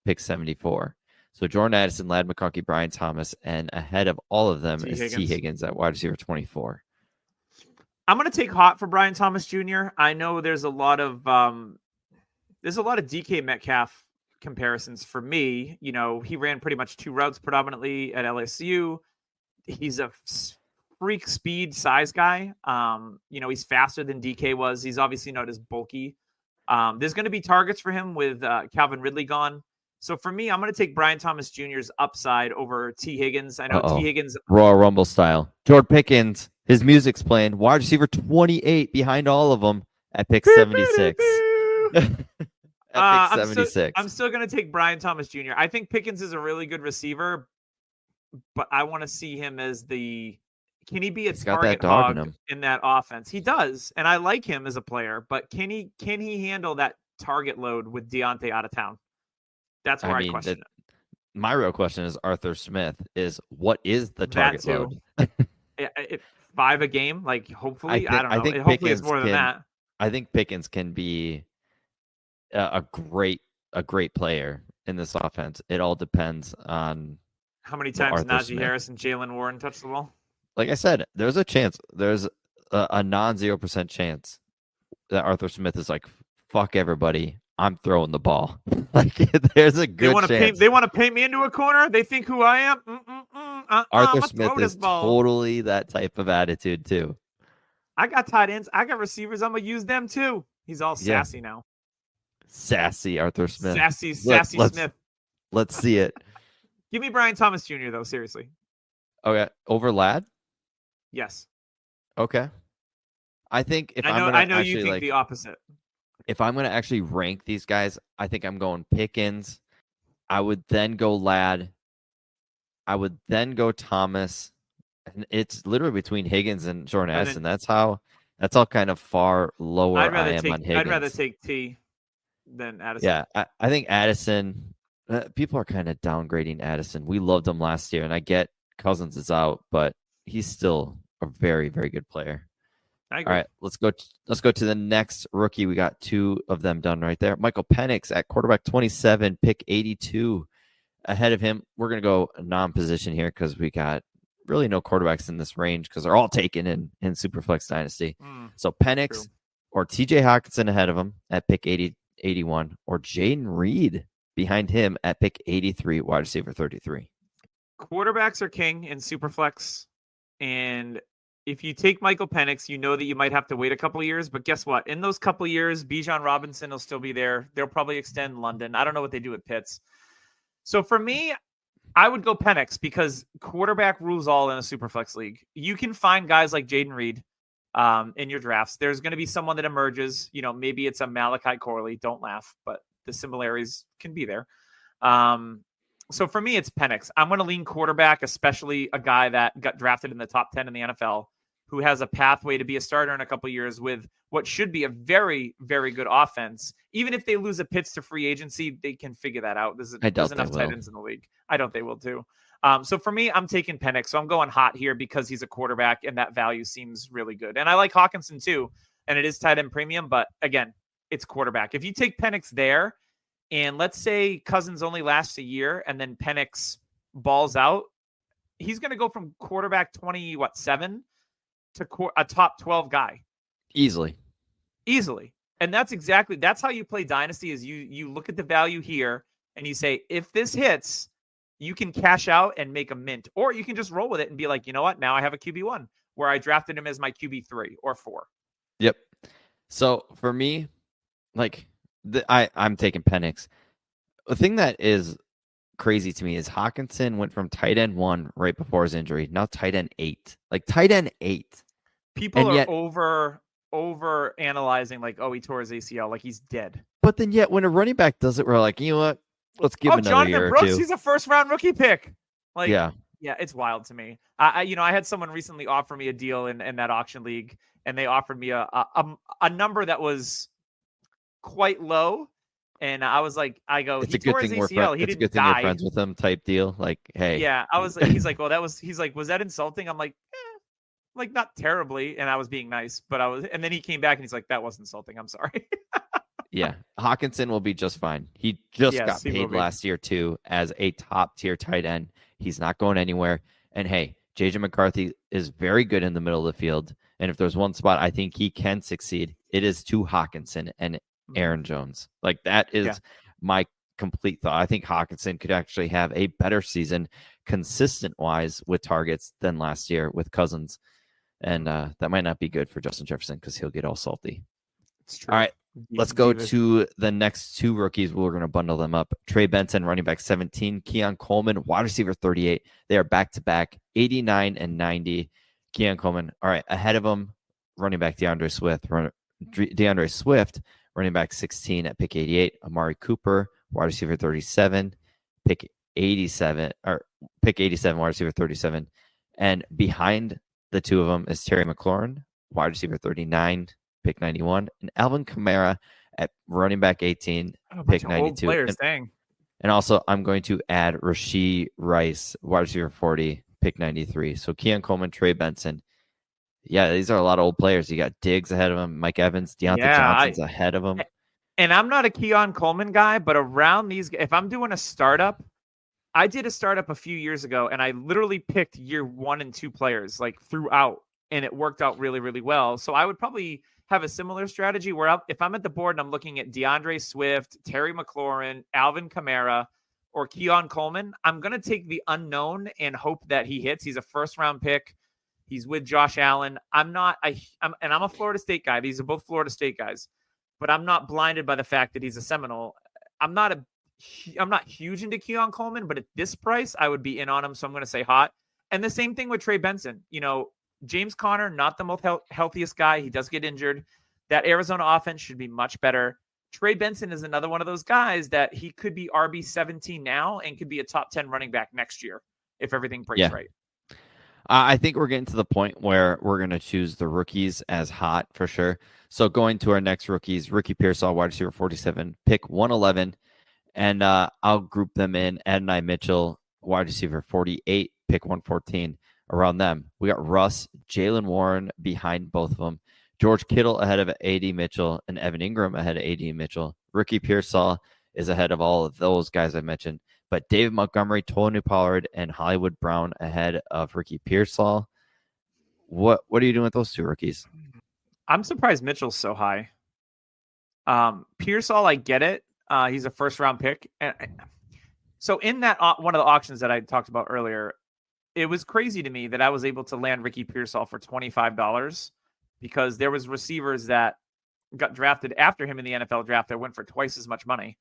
pick 74. So Jordan Addison, Ladd McConkey, Brian Thomas, and ahead of all of them is T. Higgins at wide receiver 24. I'm going to take hot for Brian Thomas Jr. I know there's a lot of DK Metcalf comparisons for me. You know, he ran pretty much 2 routes predominantly at LSU. He's a freak speed size guy. You know, he's faster than DK was. He's obviously not as bulky. There's going to be targets for him with Calvin Ridley gone. So for me, I'm going to take Brian Thomas Jr.'s upside over T. Higgins. I know T. Higgins. Royal Rumble style. George Pickens, his music's playing. Wide receiver 28 behind all of them at pick 76. At pick 76. I'm still going to take Brian Thomas Jr. I think Pickens is a really good receiver, but I want to see him as can he be a target hog in that offense? He does, and I like him as a player, but can he handle that target load with Deontay out of town? That's where I question it. My real question is Arthur Smith is what is the target load? 5 a game, like hopefully. I don't know. Hopefully it's more than that. I think Pickens can be a great player in this offense. It all depends on how many times Najee Harris and Jalen Warren touch the ball. Like I said, there's a chance. There's a non-0% chance that Arthur Smith is like, fuck everybody. I'm throwing the ball. Like, there's a good chance. They want to paint me into a corner. They think who I am. Arthur Smith is totally that type of attitude too. I got tight ends. I got receivers. I'm going to use them too. He's all sassy now. Sassy Arthur Smith. Sassy Smith. Let's see it. Give me Brian Thomas Jr. though, seriously. Okay. Over Ladd? Yes. Okay. I think if I know you think the opposite. If I'm going to actually rank these guys, I think I'm going Pickens. I would then go Ladd. I would then go Thomas. And it's literally between Higgins and Jordan Addison. That's how kind of far lower I am on Higgins. I'd rather take T than Addison. Yeah, I think Addison. People are kind of downgrading Addison. We loved him last year, and I get Cousins is out, but he's still a very, very good player. I agree. All right, let's go to the next rookie. We got 2 of them done right there. Michael Penix at quarterback 27, pick 82. Ahead of him, we're going to go non-position here because we got really no quarterbacks in this range because they're all taken in Superflex Dynasty. So Penix or TJ Hawkinson ahead of him at pick 80, 81, or Jaden Reed behind him at pick 83, wide receiver 33. Quarterbacks are king in Superflex. And if you take Michael Penix, you know that you might have to wait a couple years. But guess what? In those couple years, Bijan Robinson will still be there. They'll probably extend London. I don't know what they do at Pitts. So for me, I would go Penix because quarterback rules all in a Superflex league. You can find guys like Jaden Reed in your drafts. There's going to be someone that emerges. Maybe it's a Malachi Corley. Don't laugh, but the similarities can be there. So for me, it's Penix. I'm going to lean quarterback, especially a guy that got drafted in the top 10 in the NFL, who has a pathway to be a starter in a couple of years with what should be a very, very good offense. Even if they lose a Pitts to free agency, they can figure that out. There's enough tight ends in the league. I don't think they will too. So for me, I'm taking Penix. So I'm going hot here because he's a quarterback and that value seems really good. And I like Hawkinson too. And it is tight end premium, but again, it's quarterback. If you take Penix there, and let's say Cousins only lasts a year and then Penix balls out, he's going to go from quarterback 7 to a top 12 guy. Easily. And that's how you play Dynasty is you look at the value here and you say, if this hits, you can cash out and make a mint, or you can just roll with it and be like, you know what? Now I have a QB1 where I drafted him as my QB3 or 4. Yep. So for me, I'm taking Penix. The thing that is crazy to me is Hawkinson went from tight end 1 right before his injury, now tight end 8. Tight end 8. People are over analyzing he tore his ACL, he's dead. But then yet when a running back does it, we're like, you know what? Let's give him another Jonathan year Brooks, or two. He's a first-round rookie pick. Yeah, it's wild to me. I had someone recently offer me a deal in that auction league, and they offered me a number that was quite low, and I was like, it's a good thing we're friends. It's a good thing you're friends with him, type deal. Hey, yeah, I was. He's like, well, he's like, was that insulting? I'm like, not terribly, and I was being nice, but I was. And then he came back and he's like, that was insulting. I'm sorry. Yeah, Hawkinson will be just fine. He just got paid last year too as a top tier tight end. He's not going anywhere. And hey, JJ McCarthy is very good in the middle of the field. And if there's one spot I think he can succeed, it is to Hawkinson and Aaron Jones. That is my complete thought. I think Hawkinson could actually have a better season consistent wise with targets than last year with Cousins. And that might not be good for Justin Jefferson because he'll get all salty. It's true. All right. Let's go to the next two rookies. We're going to bundle them up. Trey Benson, running back 17. Keon Coleman, wide receiver 38. They are back-to-back, 89 and 90. Keon Coleman, all right, ahead of him, running back DeAndre Swift, running back 16 at pick 88. Amari Cooper, wide receiver 37, pick 87, wide receiver 37. And behind the two of them is Terry McLaurin, wide receiver 39, pick 91, and Alvin Kamara at running back 18, pick 92. Players, dang. And also, I'm going to add Rashee Rice, wide receiver 40, pick 93. So Keon Coleman, Trey Benson. Yeah, these are a lot of old players. You got Diggs ahead of him, Mike Evans, Deontay Johnson's ahead of him. And I'm not a Keon Coleman guy, but around these, if I'm doing a startup, I did a startup a few years ago, and I literally picked year 1 and 2 players throughout, and it worked out really, really well. So I would probably have a similar strategy where if I'm at the board and I'm looking at DeAndre Swift, Terry McLaurin, Alvin Kamara, or Keon Coleman, I'm going to take the unknown and hope that he hits. He's a first-round pick. He's with Josh Allen. I'm a Florida State guy. These are both Florida State guys, but I'm not blinded by the fact that he's a Seminole. I'm not huge into Keon Coleman, but at this price, I would be in on him. So I'm going to say hot. And the same thing with Trey Benson. James Conner, not the most healthiest guy. He does get injured. That Arizona offense should be much better. Trey Benson is another one of those guys that he could be RB17 now and could be a top 10 running back next year if everything breaks right. I think we're getting to the point where we're going to choose the rookies as hot for sure. So going to our next rookies, Ricky Pearsall, wide receiver 47, pick 111. And I'll group them in. Adonai Mitchell, wide receiver 48, pick 114. Around them, we got Russ, Jalen Warren behind both of them. George Kittle ahead of A.D. Mitchell and Evan Ingram ahead of A.D. Mitchell. Ricky Pearsall is ahead of all of those guys I mentioned. But David Montgomery, Tony Pollard, and Hollywood Brown ahead of Ricky Pearsall. What are you doing with those two rookies? I'm surprised Mitchell's so high. Pearsall, I get it. He's a first round pick. And so in that one of the auctions that I talked about earlier, it was crazy to me that I was able to land Ricky Pearsall for $25 because there was receivers that got drafted after him in the NFL draft that went for twice as much money.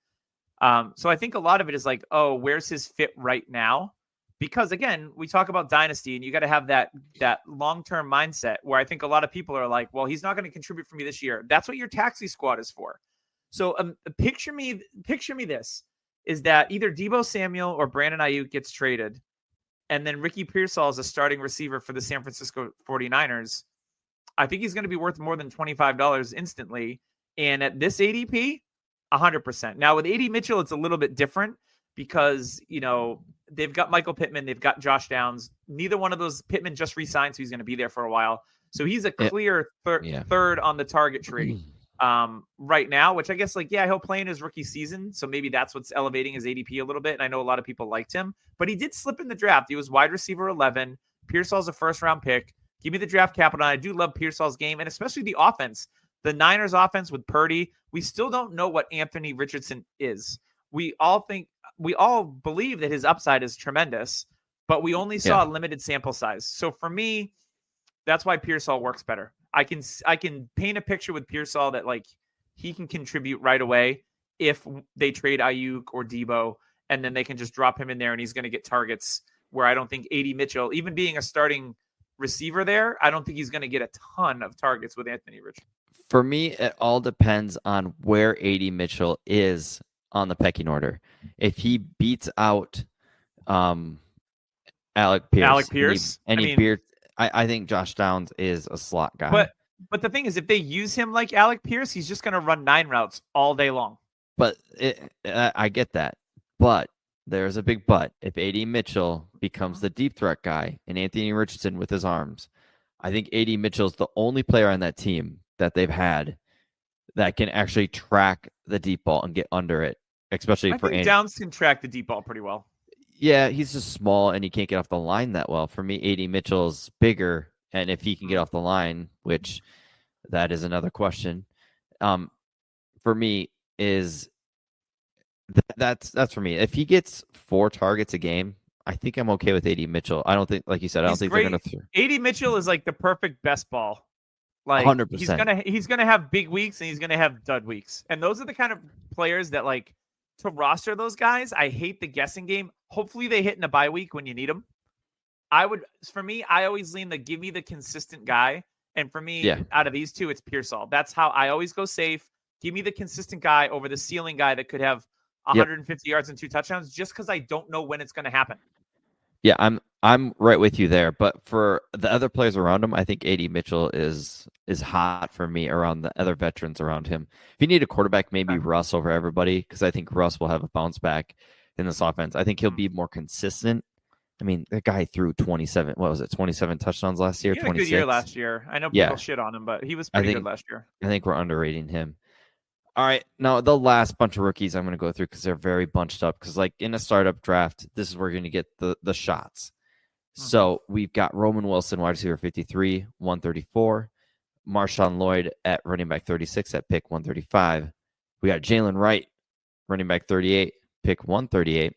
So I think a lot of it is like, oh, where's his fit right now? Because again, we talk about Dynasty and you got to have that long-term mindset where I think a lot of people are like, well, he's not going to contribute for me this year. That's what your taxi squad is for. So picture me this is that either Deebo Samuel or Brandon Ayuk gets traded and then Ricky Pearsall is a starting receiver for the San Francisco 49ers. I think he's going to be worth more than $25 instantly. And at this ADP, 100%. Now with AD Mitchell, it's a little bit different because, they've got Michael Pittman, they've got Josh Downs. Neither one of those, Pittman just re-signed, so he's going to be there for a while. So he's a clear third on the target tree right now, which I guess he'll play in his rookie season. So maybe that's what's elevating his ADP a little bit. And I know a lot of people liked him, but he did slip in the draft. He was wide receiver 11. Pearsall's a first round pick. Give me the draft capital. And I do love Pearsall's game and especially the offense. The Niners offense with Purdy, we still don't know what Anthony Richardson is. We all believe that his upside is tremendous, but we only saw a limited sample size. So for me, that's why Pearsall works better. I can paint a picture with Pearsall that he can contribute right away if they trade Ayuk or Deebo, and then they can just drop him in there and he's going to get targets where I don't think AD Mitchell, even being a starting receiver there, I don't think he's going to get a ton of targets with Anthony Richardson. For me, it all depends on where AD Mitchell is on the pecking order. If he beats out Alec Pierce, I think Josh Downs is a slot guy. But the thing is, if they use him like Alec Pierce, he's just going to run 9 routes all day long. But I get that. But there's a big but. If AD Mitchell becomes the deep threat guy and Anthony Richardson with his arms, I think AD Mitchell's the only player on that team that they've had that can actually track the deep ball and get under it, especially I think Downs can track the deep ball pretty well. Yeah, he's just small and he can't get off the line that well. For me, AD Mitchell's bigger, and if he can get off the line, which that is another question, for me is that's for me. If he gets 4 targets a game, I think I'm okay with AD Mitchell. I don't think, like you said, I don't think they're going to. AD Mitchell is like the perfect best ball. 100%. He's gonna have big weeks and he's gonna have dud weeks, and those are the kind of players that to roster those guys. I hate the guessing game. Hopefully they hit in a bye week when you need them. I always lean give me the consistent guy, and for me, out of these two, it's Pearsall. That's how I always go safe. Give me the consistent guy over the ceiling guy that could have 150 yards and 2 touchdowns, just because I don't know when it's going to happen. Yeah, I'm right with you there. But for the other players around him, I think AD Mitchell is hot for me around the other veterans around him. If you need a quarterback, maybe Russ over everybody, because I think Russ will have a bounce back in this offense. I think he'll be more consistent. I mean, that guy threw 27 touchdowns last year. He had a good year last year. I know people shit on him, but he was pretty good last year. I think we're underrating him. All right, now the last bunch of rookies I'm going to go through because they're very bunched up. Because in a startup draft, this is where you're going to get the shots. So we've got Roman Wilson, wide receiver 53, 134. Marshawn Lloyd at running back 36 at pick 135. We got Jalen Wright, running back 38, pick 138.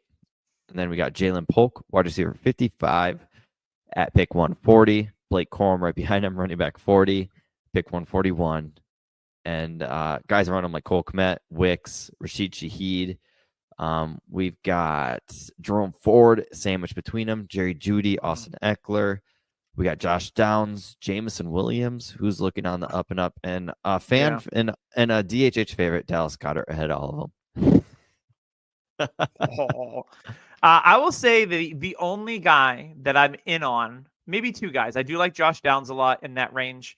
And then we got Jalen Polk, wide receiver 55 at pick 140. Blake Corum right behind him, running back 40, pick 141. And guys around him like Cole Kmet, Wicks, Rashid Shaheed. We've got Jerome Ford sandwiched between them, Jerry Jeudy, Austin Eckler. We got Josh Downs, Jameson Williams, who's looking on the up and up, and a fan and a DHH favorite, Dallas Goedert, ahead of all of them. I will say the only guy that I'm in on, maybe 2 guys. I do like Josh Downs a lot in that range.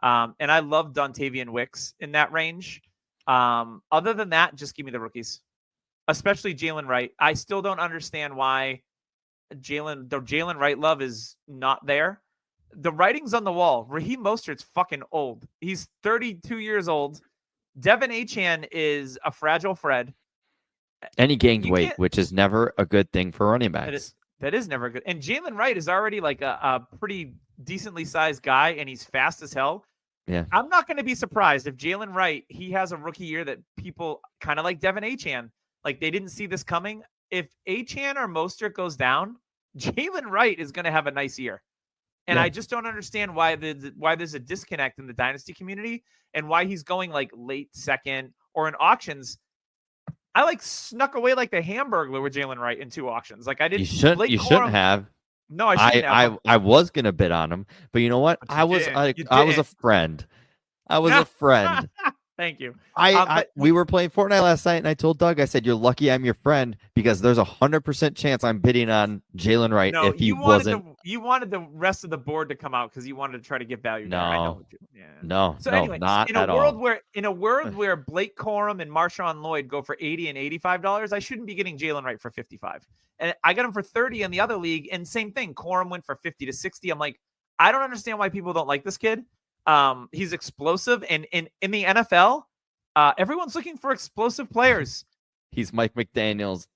And I love Dontavian Wicks in that range. Other than that, just give me the rookies, especially Jalen Wright. I still don't understand why Jalen Wright love is not there. The writing's on the wall. Raheem Mostert's fucking old. He's 32 years old. Devin Achane is a fragile Fred. And he gained weight, which is never a good thing for running backs. That is never good. And Jalen Wright is already like a pretty decently sized guy, and he's fast as hell. Yeah. I'm not going to be surprised if Jalen Wright, he has a rookie year that people kind of like Devin Achane, like they didn't see this coming. If Achane or Mostert goes down, Jalen Wright is going to have a nice year. And I just don't understand why there's a disconnect in the dynasty community and why he's going like late second or in auctions. I like snuck away like the Hamburglar with Jalen Wright in 2 auctions. Like I didn't. You shouldn't have. No, I shouldn't have. I was gonna bid on him, but you know what? But you didn't. I was a friend. I was a friend. Thank you. We were playing Fortnite last night, and I told Doug, I said, "You're lucky I'm your friend because there's 100% chance I'm bidding on Jalen Wright if he wasn't." You wanted the rest of the board to come out because you wanted to try to get value. No, So anyway, not in a at world all. where Blake Corum and Marshawn Lloyd go for $80 and $85, I shouldn't be getting Jalen Wright for $55. And I got him for $30 in the other league, and same thing. Corum went for $50 to $60. I'm like, I don't understand why people don't like this kid. He's explosive, and in the NFL, everyone's looking for explosive players. He's Mike McDaniel's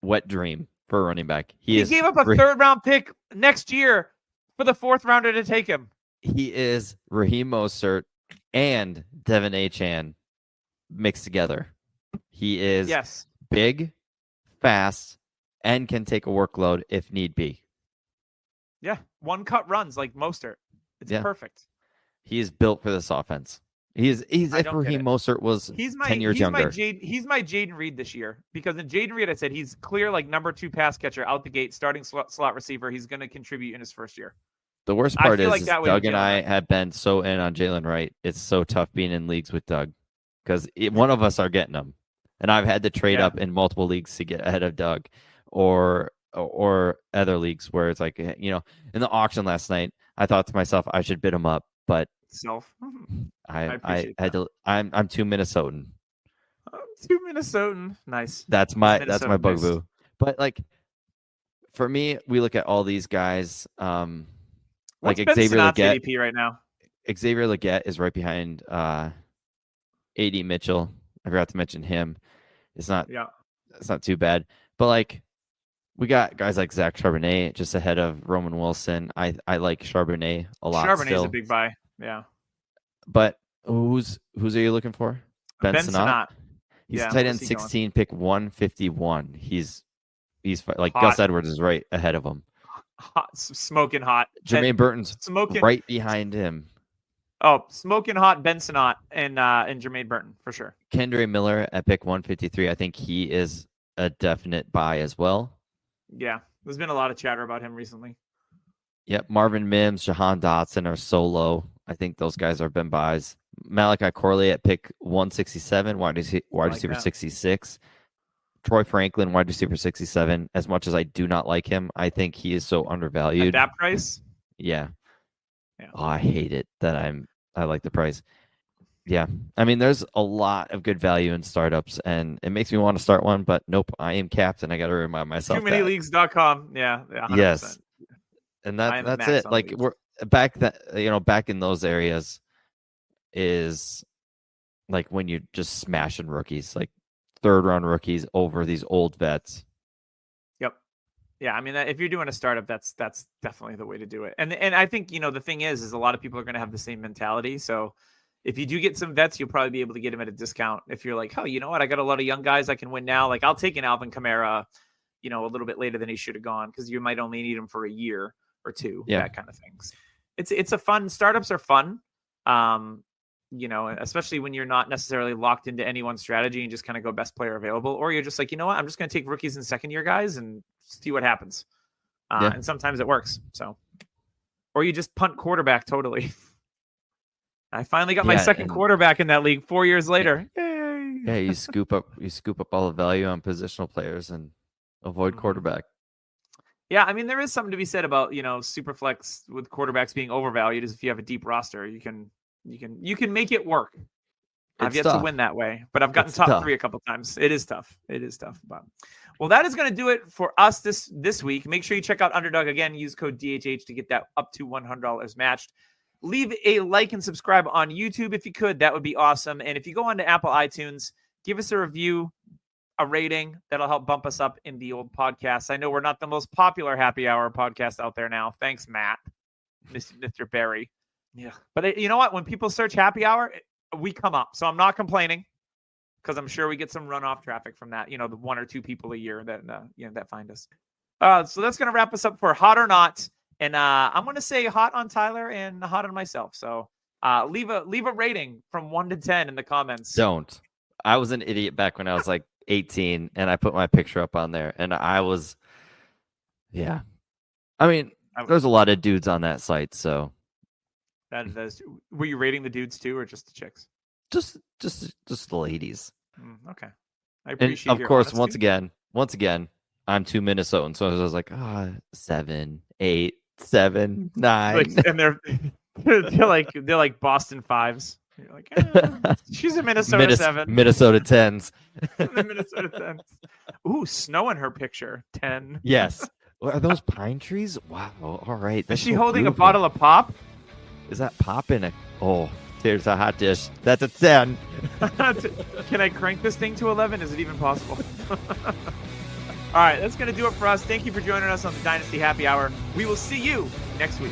wet dream for a running back. He gave up a 3rd round pick next year for the 4th rounder to take him. He is Raheem Mostert and Devin Achane mixed together. He is big, fast, and can take a workload if need be. Yeah, 1-cut runs like Mostert. It's perfect. He is built for this offense. He's if Raheem Mostert was 10 years younger. He's my Jaden Reed this year, because in Jaden Reed I said he's clear like number 2 pass catcher out the gate, starting slot receiver. He's going to contribute in his first year. The worst part is Doug and I have been so in on Jalen Wright. It's so tough being in leagues with Doug because one of us are getting him, and I've had to trade up in multiple leagues to get ahead of Doug, or other leagues where it's like, in the auction last night, I thought to myself I should bid him up, but I had to. I'm too Minnesotan. Too Minnesotan. Nice. That's my bugaboo. But like for me, we look at all these guys. Like Xavier Legette ADP right now. Xavier Legette is right behind AD Mitchell. I forgot to mention him. It's not too bad. But like we got guys like Zach Charbonnet just ahead of Roman Wilson. I like Charbonnet a lot. Charbonnet's a big buy. Yeah. But who's are you looking for? Ben Sinnott. He's tight end 16, pick 151. He's like hot. Gus Edwards is right ahead of him. Hot, smoking hot. Jermaine Burton's right behind him. Oh, smoking hot Ben Sinnott and Jermaine Burton for sure. Kendre Miller at pick 153. I think he is a definite buy as well. Yeah, there's been a lot of chatter about him recently. Yep, Marvin Mims, Jahan Dotson are so low. I think those guys are been buys. Malachi Corley at pick 167, wide receiver 66. Troy Franklin, wide receiver 67. As much as I do not like him, I think he is so undervalued. At that price? Yeah. Oh, I hate it that I like the price. Yeah. I mean, there's a lot of good value in startups, and it makes me want to start one, but nope, I am capped, and I got to remind myself TooManyLeagues.com. Yeah. 100%. Yes. And that's it. Like leagues. We're back in those areas is like when you're just smashing rookies, like 3rd round rookies over these old vets. Yep. Yeah. I mean, if you're doing a startup, that's definitely the way to do it. And I think, the thing is a lot of people are going to have the same mentality. So if you do get some vets, you'll probably be able to get them at a discount. If you're like, oh, you know what? I got a lot of young guys I can win now. Like I'll take an Alvin Kamara, a little bit later than he should have gone, because you might only need him for a year or two, that kind of things. It's a fun, startups are fun. Especially when you're not necessarily locked into any one strategy and just kind of go best player available, or you're just like, you know what, I'm just going to take rookies and 2nd-year guys and see what happens. And sometimes it works. So, or you just punt quarterback totally. I finally got my 2nd quarterback in that league 4 years later. Yay. Yeah, you scoop up all the value on positional players and avoid quarterback. Yeah, I mean, there is something to be said about, super flex with quarterbacks being overvalued. Is if you have a deep roster, you can make it work. I've yet to win that way, but I've gotten top 3 a couple times. It is tough. But well, that is going to do it for us this week. Make sure you check out Underdog again. Use code DHH to get that up to $100 matched. Leave a like and subscribe on YouTube if you could. That would be awesome. And if you go onto Apple iTunes, give us a review, a rating. That'll help bump us up in the old podcasts. I know we're not the most popular happy hour podcast out there now. Thanks, Matt, Mr. Barry. Yeah. But you know what? When people search happy hour, we come up. So I'm not complaining because I'm sure we get some runoff traffic from that. The 1 or 2 people a year that that find us. So that's going to wrap us up for Hot or Not. And I'm going to say hot on Tyler and hot on myself. So leave a rating from 1 to 10 in the comments. Don't. I was an idiot back when I was like 18 and I put my picture up on there and I was, yeah. I mean, there's a lot of dudes on that site, so. Were you rating the dudes too, or just the chicks? Just the ladies. Okay. I appreciate and of your course, honesty. once again, I'm too Minnesotan, so I was like, 7, 8, 7, 9. And they're like Boston fives. You're like, she's a Minnesota 7. Minnesota 10s. The Minnesota 10s. Ooh, snow in her picture. 10. Yes. Are those pine trees? Wow. All right. Is she holding a bottle of pop? Is that pop in a? Oh, there's a hot dish. That's a 10. Can I crank this thing to 11? Is it even possible? All right, that's going to do it for us. Thank you for joining us on the Dynasty Happy Hour. We will see you next week.